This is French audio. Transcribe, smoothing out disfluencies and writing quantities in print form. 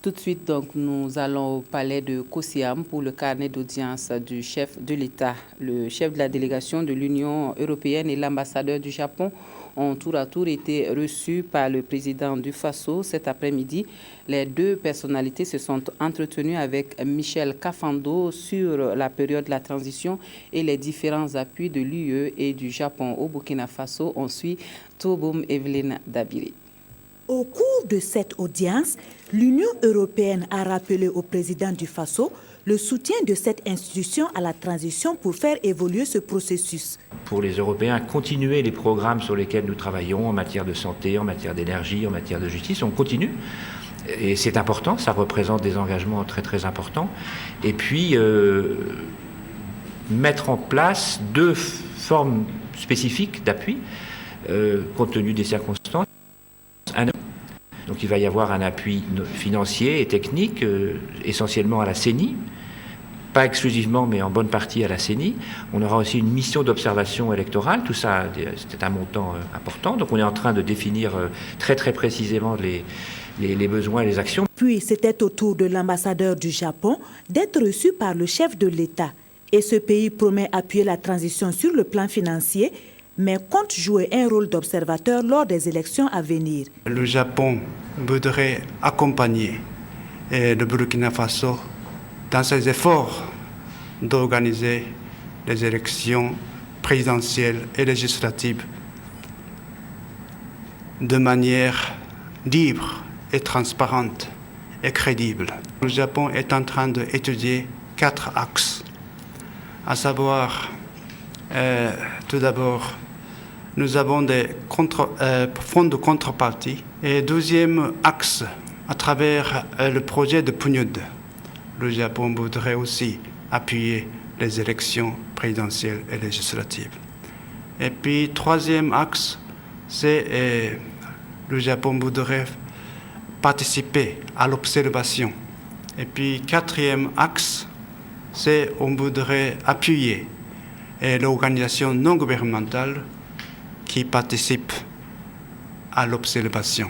Tout de suite, donc, nous allons au palais de Kosiam pour le carnet d'audience du chef de l'État. Le chef de la délégation de l'Union européenne et l'ambassadeur du Japon ont tour à tour été reçus par le président du Faso cet après-midi. Les deux personnalités se sont entretenues avec Michel Kafando sur la période de la transition et les différents appuis de l'UE et du Japon au Burkina Faso. On suit Toboum Evelyne Dabiri. Au cours de cette audience, l'Union européenne a rappelé au président du Faso le soutien de cette institution à la transition pour faire évoluer ce processus. Pour les Européens, continuer les programmes sur lesquels nous travaillons en matière de santé, en matière d'énergie, en matière de justice, on continue. Et c'est important, ça représente des engagements très très importants. Et puis, mettre en place deux formes spécifiques d'appui, compte tenu des circonstances. Donc il va y avoir un appui financier et technique, essentiellement à la CENI, pas exclusivement mais en bonne partie à la CENI. On aura aussi une mission d'observation électorale, tout ça c'était un montant important. Donc on est en train de définir très très précisément les besoins et les actions. Puis c'était au tour de l'ambassadeur du Japon d'être reçu par le chef de l'État. Et ce pays promet appuyer la transition sur le plan financier, mais compte jouer un rôle d'observateur lors des élections à venir. Le Japon voudrait accompagner le Burkina Faso dans ses efforts d'organiser les élections présidentielles et législatives de manière libre et transparente et crédible. Le Japon est en train d'étudier 4 axes, à savoir tout d'abord, nous avons des fonds de contrepartie. Et deuxième axe, à travers le projet de PNUD, le Japon voudrait aussi appuyer les élections présidentielles et législatives. Et puis troisième axe, c'est le Japon voudrait participer à l'observation. Et puis quatrième axe, c'est on voudrait appuyer l'organisation non gouvernementale qui participe à l'observation.